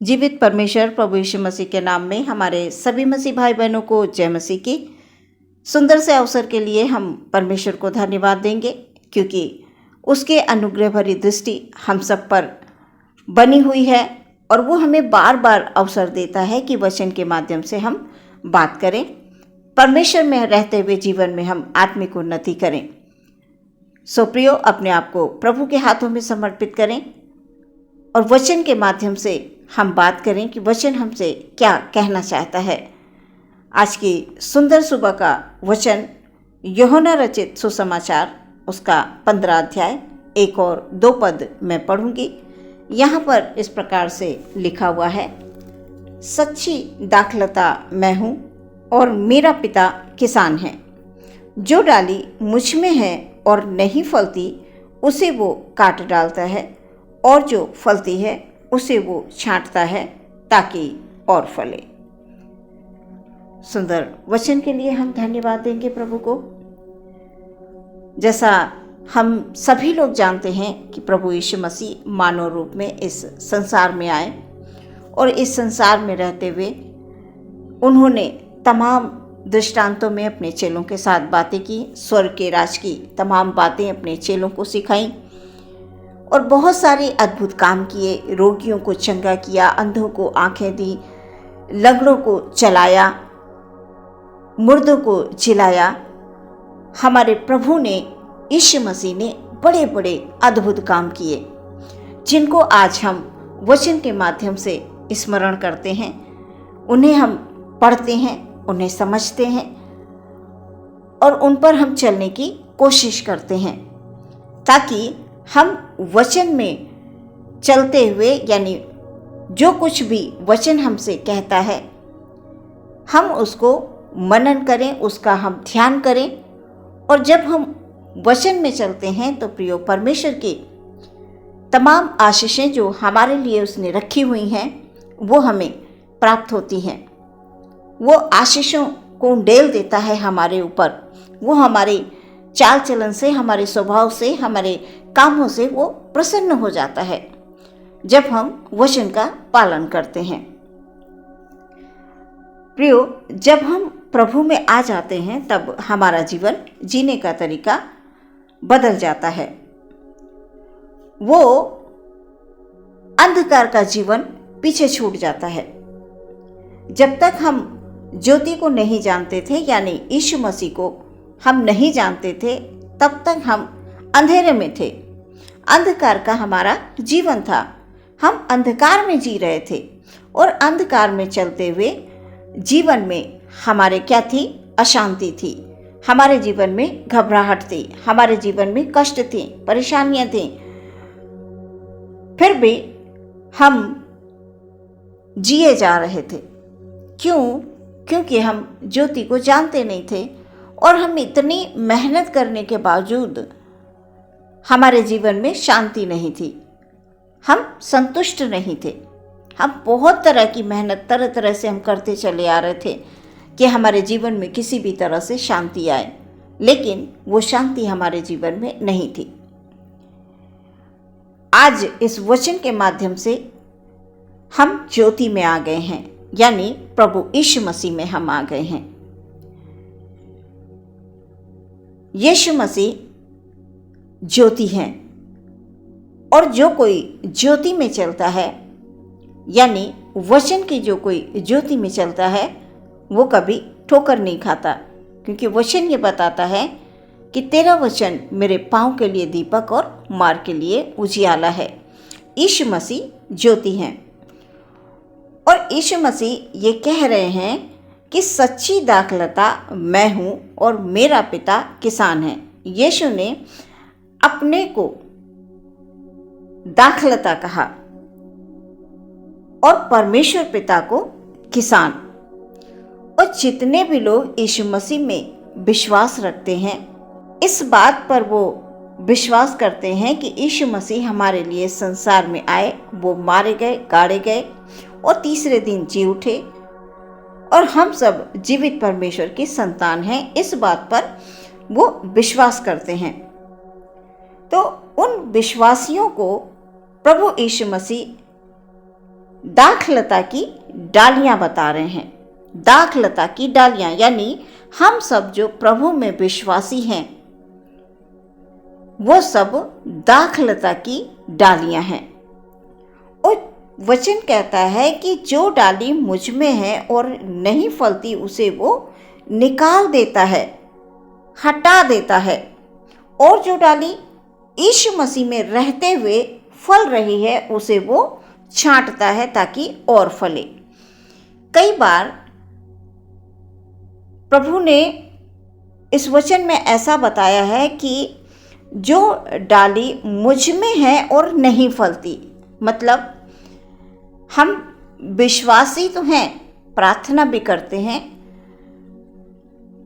जीवित परमेश्वर प्रभु यीशु मसीह के नाम में हमारे सभी मसीह भाई बहनों को जय मसीह की। सुंदर से अवसर के लिए हम परमेश्वर को धन्यवाद देंगे, क्योंकि उसके अनुग्रह भरी दृष्टि हम सब पर बनी हुई है और वो हमें बार बार अवसर देता है कि वचन के माध्यम से हम बात करें, परमेश्वर में रहते हुए जीवन में हम आत्मिक उन्नति करें। सो प्रियो, अपने आप को प्रभु के हाथों में समर्पित करें और वचन के माध्यम से हम बात करें कि वचन हमसे क्या कहना चाहता है। आज की सुंदर सुबह का वचन यूहन्ना रचित सुसमाचार उसका 15 अध्याय 1 और 2 पद मैं पढ़ूंगी। यहाँ पर इस प्रकार से लिखा हुआ है, सच्ची दाखलता मैं हूँ और मेरा पिता किसान है। जो डाली मुझ में है और नहीं फलती उसे वो काट डालता है, और जो फलती है उसे वो छांटता है ताकि और फले। सुंदर वचन के लिए हम धन्यवाद देंगे प्रभु को। जैसा हम सभी लोग जानते हैं कि प्रभु यीशु मसीह मानव रूप में इस संसार में आए और इस संसार में रहते हुए उन्होंने तमाम दृष्टांतों में अपने चेलों के साथ बातें की, स्वर्ग के राज की तमाम बातें अपने चेलों को सिखाई और बहुत सारे अद्भुत काम किए। रोगियों को चंगा किया, अंधों को आंखें दी, लंगड़ों को चलाया, मुर्दों को जिलाया। हमारे प्रभु ने, यीशु मसीह ने बड़े बड़े अद्भुत काम किए, जिनको आज हम वचन के माध्यम से स्मरण करते हैं, उन्हें हम पढ़ते हैं, उन्हें समझते हैं और उन पर हम चलने की कोशिश करते हैं, ताकि हम वचन में चलते हुए, यानी जो कुछ भी वचन हमसे कहता है हम उसको मनन करें, उसका हम ध्यान करें। और जब हम वचन में चलते हैं तो प्रियो, परमेश्वर की तमाम आशीषें जो हमारे लिए उसने रखी हुई हैं वो हमें प्राप्त होती हैं। वो आशीषों को उंडेल देता है हमारे ऊपर। वो हमारे चाल चलन से, हमारे स्वभाव से, हमारे कामों से वो प्रसन्न हो जाता है जब हम वचन का पालन करते हैं। प्रियो, जब हम प्रभु में आ जाते हैं तब हमारा जीवन जीने का तरीका बदल जाता है। वो अंधकार का जीवन पीछे छूट जाता है। जब तक हम ज्योति को नहीं जानते थे, यानी यीशु मसीह को हम नहीं जानते थे, तब तक हम अंधेरे में थे। अंधकार का हमारा जीवन था। हम अंधकार में जी रहे थे और अंधकार में चलते हुए जीवन में हमारे क्या थी? अशांति थी। हमारे जीवन में घबराहट थी, हमारे जीवन में कष्ट थी, परेशानियां थी। फिर भी हम जिए जा रहे थे। क्यों? क्योंकि हम ज्योति को जानते नहीं थे और हम इतनी मेहनत करने के बावजूद हमारे जीवन में शांति नहीं थी। हम संतुष्ट नहीं थे। हम बहुत तरह की मेहनत तरह तरह से हम करते चले आ रहे थे कि हमारे जीवन में किसी भी तरह से शांति आए, लेकिन वो शांति हमारे जीवन में नहीं थी। आज इस वचन के माध्यम से हम ज्योति में आ गए हैं, यानी प्रभु यीशु मसीह में हम आ गए हैं। यीशु मसीह ज्योति हैं और जो कोई ज्योति में चलता है, यानी वचन की जो कोई ज्योति में चलता है, वो कभी ठोकर नहीं खाता, क्योंकि वचन ये बताता है कि तेरा वचन मेरे पाँव के लिए दीपक और मार्ग के लिए उजियाला है। यीशु मसीह ज्योति हैं और यीशु मसीह ये कह रहे हैं कि सच्ची दाखलता मैं हूँ और मेरा पिता किसान है। यीशु ने अपने को दाखलता कहा और परमेश्वर पिता को किसान। और जितने भी लोग यीशु मसीह में विश्वास रखते हैं, इस बात पर वो विश्वास करते हैं कि यीशु मसीह हमारे लिए संसार में आए, वो मारे गए, गाड़े गए और तीसरे दिन जी उठे और हम सब जीवित परमेश्वर की संतान हैं, इस बात पर वो विश्वास करते हैं। तो उन विश्वासियों को प्रभु यीशु मसीह दाखलता की डालियां बता रहे हैं। दाखलता की डालियां यानी हम सब जो प्रभु में विश्वासी हैं वो सब दाखलता की डालियां हैं। और वचन कहता है कि जो डाली मुझ में है और नहीं फलती उसे वो निकाल देता है, हटा देता है, और जो डाली यीशु मसीह में रहते हुए फल रही है उसे वो छांटता है ताकि और फले। कई बार प्रभु ने इस वचन में ऐसा बताया है कि जो डाली मुझ में है और नहीं फलती, मतलब हम विश्वासी तो हैं, प्रार्थना भी करते हैं,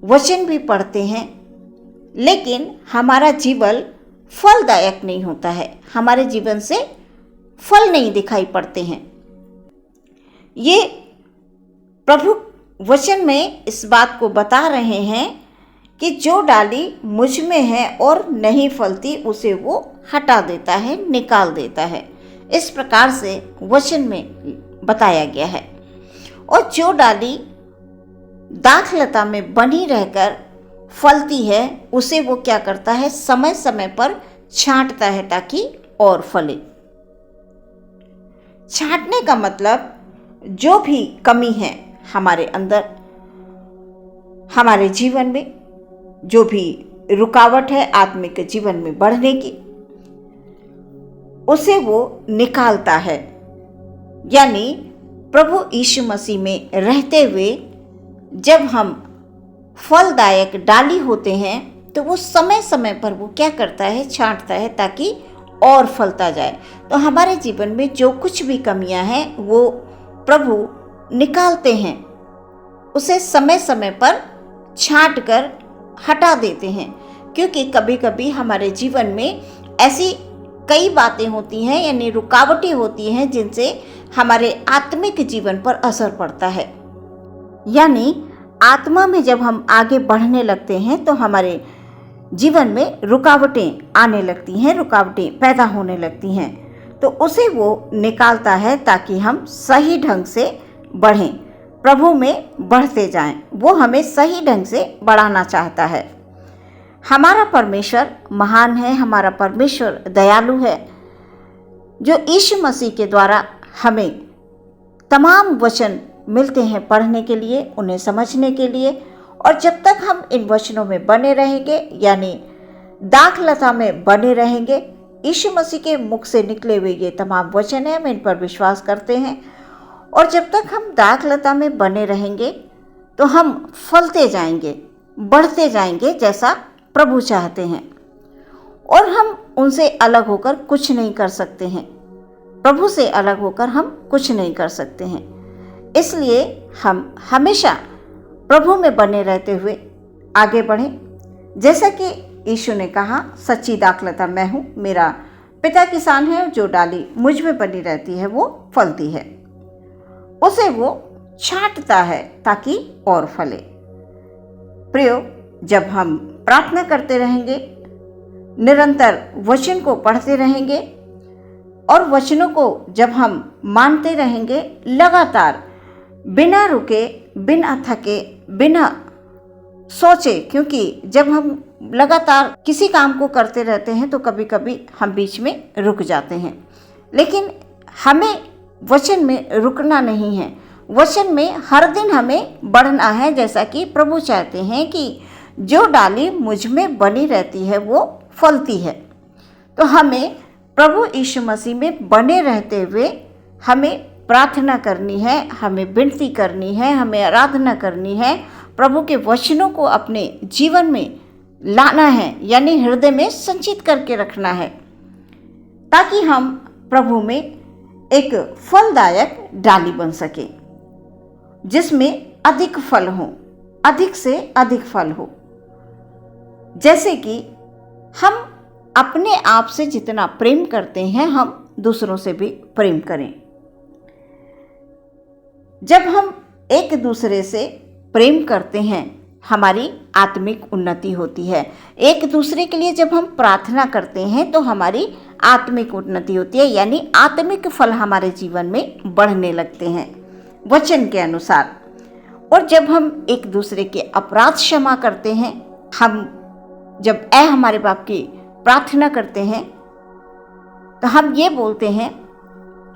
वचन भी पढ़ते हैं, लेकिन हमारा जीवन फलदायक नहीं होता है, हमारे जीवन से फल नहीं दिखाई पड़ते हैं। ये प्रभु वचन में इस बात को बता रहे हैं कि जो डाली मुझ में है और नहीं फलती उसे वो हटा देता है, निकाल देता है। इस प्रकार से वचन में बताया गया है। और जो डाली दाखलता में बनी रहकर फलती है उसे वो क्या करता है, समय समय पर छांटता है ताकि और फले। छांटने का मतलब जो भी कमी है हमारे अंदर, हमारे जीवन में जो भी रुकावट है आत्मिक जीवन में बढ़ने की, उसे वो निकालता है। यानी प्रभु यीशु मसीह में रहते हुए जब हम फलदायक डाली होते हैं तो वो समय समय पर वो क्या करता है, छांटता है ताकि और फलता जाए। तो हमारे जीवन में जो कुछ भी कमियां हैं वो प्रभु निकालते हैं, उसे समय समय पर छांट कर हटा देते हैं। क्योंकि कभी कभी हमारे जीवन में ऐसी कई बातें होती हैं यानी रुकावटें होती हैं जिनसे हमारे आत्मिक जीवन पर असर पड़ता है। यानी आत्मा में जब हम आगे बढ़ने लगते हैं तो हमारे जीवन में रुकावटें आने लगती हैं, रुकावटें पैदा होने लगती हैं, तो उसे वो निकालता है ताकि हम सही ढंग से बढ़ें, प्रभु में बढ़ते जाएं। वो हमें सही ढंग से बढ़ाना चाहता है। हमारा परमेश्वर महान है, हमारा परमेश्वर दयालु है, जो यीशु मसीह के द्वारा हमें तमाम वचन मिलते हैं पढ़ने के लिए, उन्हें समझने के लिए। और जब तक हम इन वचनों में बने रहेंगे यानी दाखलता में बने रहेंगे, यीशु मसीह के मुख से निकले हुए ये तमाम वचन हैं, हम इन पर विश्वास करते हैं। और जब तक हम दाखलता में बने रहेंगे तो हम फलते जाएंगे, बढ़ते जाएंगे जैसा प्रभु चाहते हैं। और हम उनसे अलग होकर कुछ नहीं कर सकते हैं, प्रभु से अलग होकर हम कुछ नहीं कर सकते हैं। इसलिए हम हमेशा प्रभु में बने रहते हुए आगे बढ़ें। जैसा कि यीशु ने कहा, सच्ची दाखलता मैं हूँ, मेरा पिता किसान है, जो डाली मुझ में बनी रहती है वो फलती है, उसे वो छांटता है ताकि और फले। प्रियो, जब हम प्रार्थना करते रहेंगे, निरंतर वचन को पढ़ते रहेंगे और वचनों को जब हम मानते रहेंगे लगातार, बिना रुके, बिना थके, बिना सोचे, क्योंकि जब हम लगातार किसी काम को करते रहते हैं तो कभी कभी हम बीच में रुक जाते हैं, लेकिन हमें वचन में रुकना नहीं है। वचन में हर दिन हमें बढ़ना है, जैसा कि प्रभु चाहते हैं कि जो डाली मुझ में बनी रहती है वो फलती है। तो हमें प्रभु यीशु मसीह में बने रहते हुए हमें प्रार्थना करनी है, हमें विनती करनी है, हमें आराधना करनी है, प्रभु के वचनों को अपने जीवन में लाना है, यानी हृदय में संचित करके रखना है, ताकि हम प्रभु में एक फलदायक डाली बन सके, जिसमें अधिक फल हो, अधिक से अधिक फल हो। जैसे कि हम अपने आप से जितना प्रेम करते हैं, हम दूसरों से भी प्रेम करें। जब हम एक दूसरे से प्रेम करते हैं, हमारी आत्मिक उन्नति होती है। एक दूसरे के लिए जब हम प्रार्थना करते हैं तो हमारी आत्मिक उन्नति होती है, यानी आत्मिक फल हमारे जीवन में बढ़ने लगते हैं वचन के अनुसार। और जब हम एक दूसरे के अपराध क्षमा करते हैं, हम जब हमारे बाप की प्रार्थना करते हैं, तो हम ये बोलते हैं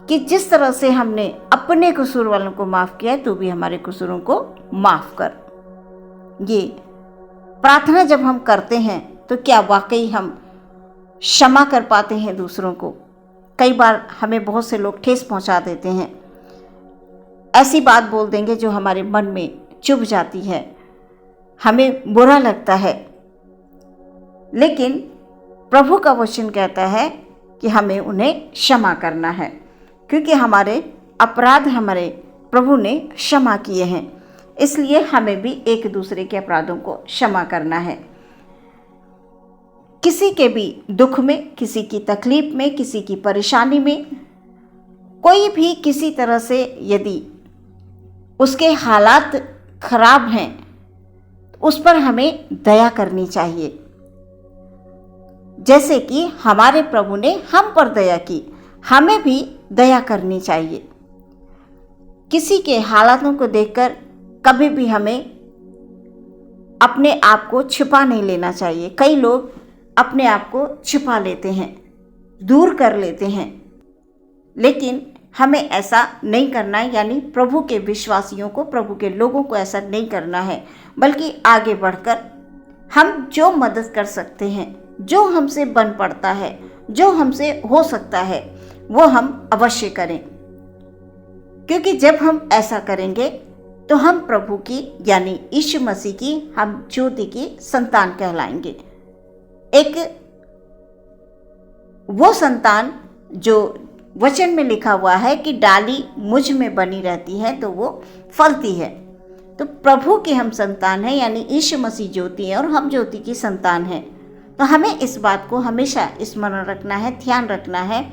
कि जिस तरह से हमने अपने कसूर वालों को माफ़ किया है, तो भी हमारे कसूरों को माफ़ कर। ये प्रार्थना जब हम करते हैं तो क्या वाकई हम क्षमा कर पाते हैं दूसरों को? कई बार हमें बहुत से लोग ठेस पहुंचा देते हैं, ऐसी बात बोल देंगे जो हमारे मन में चुभ जाती है, हमें बुरा लगता है। लेकिन प्रभु का वचन कहता है कि हमें उन्हें क्षमा करना है, क्योंकि हमारे अपराध हमारे प्रभु ने क्षमा किए हैं। इसलिए हमें भी एक दूसरे के अपराधों को क्षमा करना है। किसी के भी दुख में, किसी की तकलीफ में, किसी की परेशानी में, कोई भी किसी तरह से यदि उसके हालात खराब हैं, उस पर हमें दया करनी चाहिए। जैसे कि हमारे प्रभु ने हम पर दया की, हमें भी दया करनी चाहिए। किसी के हालातों को देखकर कभी भी हमें अपने आप को छिपा नहीं लेना चाहिए। कई लोग अपने आप को छिपा लेते हैं, दूर कर लेते हैं, लेकिन हमें ऐसा नहीं करना है। यानी प्रभु के विश्वासियों को, प्रभु के लोगों को ऐसा नहीं करना है, बल्कि आगे बढ़कर हम जो मदद कर सकते हैं, जो हमसे बन पड़ता है, जो हमसे हो सकता है, वो हम अवश्य करें। क्योंकि जब हम ऐसा करेंगे तो हम प्रभु की यानी यीशु मसीह की, हम ज्योति की संतान कहलाएंगे। एक वो संतान जो वचन में लिखा हुआ है कि डाली मुझ में बनी रहती है तो वो फलती है। तो प्रभु के हम संतान हैं, यानी यीशु मसीह ज्योति है और हम ज्योति की संतान हैं। तो हमें इस बात को हमेशा स्मरण रखना है, ध्यान रखना है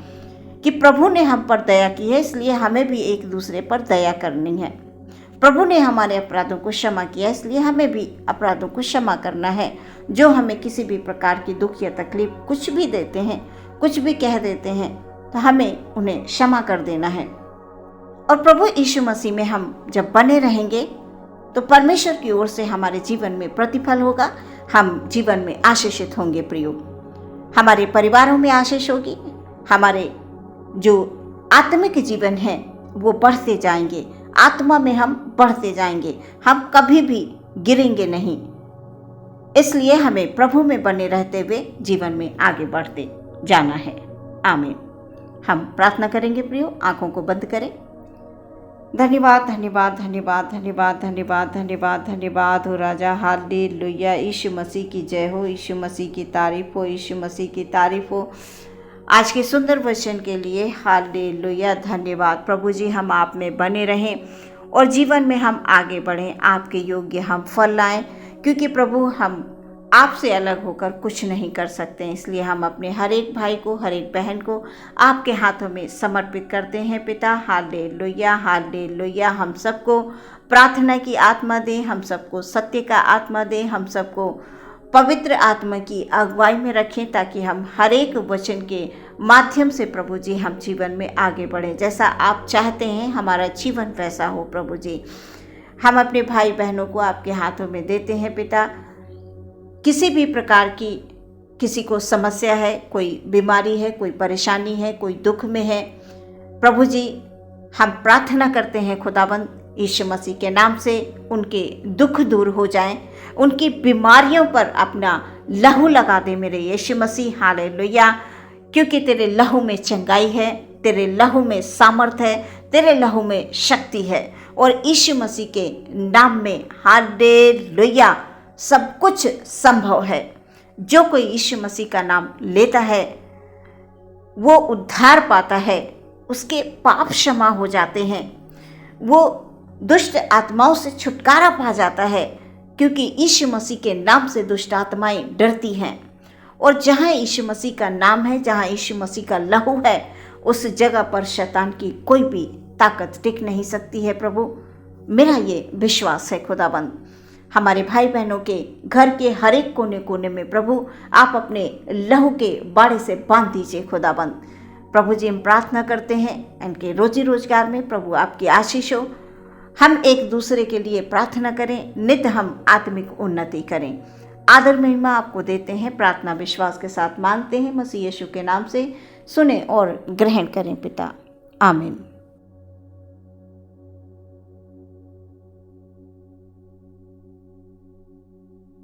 कि प्रभु ने हम पर दया की है, इसलिए हमें भी एक दूसरे पर दया करनी है। प्रभु ने हमारे अपराधों को क्षमा किया, इसलिए हमें भी अपराधों को क्षमा करना है। जो हमें किसी भी प्रकार की दुख या तकलीफ कुछ भी देते हैं, कुछ भी कह देते हैं, तो हमें उन्हें क्षमा कर देना है। और प्रभु यीशु मसीह में हम जब बने रहेंगे तो परमेश्वर की ओर से हमारे जीवन में प्रतिफल होगा, हम जीवन में आशीषित होंगे। प्रियो, हमारे परिवारों में आशीष होगी, हमारे जो आत्मिक जीवन है वो बढ़ते जाएंगे, आत्मा में हम बढ़ते जाएंगे, हम कभी भी गिरेंगे नहीं। इसलिए हमें प्रभु में बने रहते हुए जीवन में आगे बढ़ते जाना है। आमीन। हम प्रार्थना करेंगे। प्रियो, आंखों को बंद करें। धन्यवाद, धन्यवाद, धन्यवाद, धन्यवाद, धन्यवाद, धन्यवाद, धन्यवाद हो राजा। हालेलुया। यीशु मसीह की जय हो, यीशु मसीह की तारीफ हो, यीशु मसीह की तारीफ हो। आज के सुंदर वचन के लिए हालेलुया, धन्यवाद। प्रभु जी, हम आप में बने रहें और जीवन में हम आगे बढ़ें, आपके योग्य हम फल लाएं, क्योंकि प्रभु हम आपसे अलग होकर कुछ नहीं कर सकते। इसलिए हम अपने हर एक भाई को, हर एक बहन को आपके हाथों में समर्पित करते हैं पिता। Hallelujah, hallelujah. हम सबको प्रार्थना की आत्मा दें, हम सबको सत्य का आत्मा दें, हम सबको पवित्र आत्मा की अगुवाई में रखें, ताकि हम हर एक वचन के माध्यम से प्रभु जी हम जीवन में आगे बढ़ें। जैसा आप चाहते हैं हमारा जीवन वैसा हो। प्रभु जी, हम अपने भाई बहनों को आपके हाथों में देते हैं पिता। किसी भी प्रकार की किसी को समस्या है, कोई बीमारी है, कोई परेशानी है, कोई दुख में है, प्रभु जी हम प्रार्थना करते हैं खुदाबंद यीशु मसीह के नाम से उनके दुख दूर हो जाएं, उनकी बीमारियों पर अपना लहू लगा दे मेरे यीशु मसीह। हालेलुया। क्योंकि तेरे लहू में चंगाई है, तेरे लहू में सामर्थ है, तेरे लहू में शक्ति है, और यीशु मसीह के नाम में हालेलुया सब कुछ संभव है। जो कोई यीशु मसीह का नाम लेता है वो उद्धार पाता है, उसके पाप क्षमा हो जाते हैं, वो दुष्ट आत्माओं से छुटकारा पा जाता है, क्योंकि यीशु मसीह के नाम से दुष्ट आत्माएं डरती हैं। और जहाँ यीशु मसीह का नाम है, जहाँ यीशु मसीह का लहू है, उस जगह पर शैतान की कोई भी ताकत टिक नहीं सकती है। प्रभु, मेरा ये विश्वास है खुदाबंद। हमारे भाई बहनों के घर के हर एक कोने कोने में प्रभु आप अपने लहू के बाड़े से बांध दीजिए खुदाबंद। प्रभु जी हम प्रार्थना करते हैं इनके रोजी रोजगार में प्रभु आपकी आशीष हो। हम एक दूसरे के लिए प्रार्थना करें, नित्य हम आत्मिक उन्नति करें। आदर महिमा आपको देते हैं, प्रार्थना विश्वास के साथ मांगते हैं मसीह यीशु के नाम से। सुने और ग्रहण करें पिता, आमीन।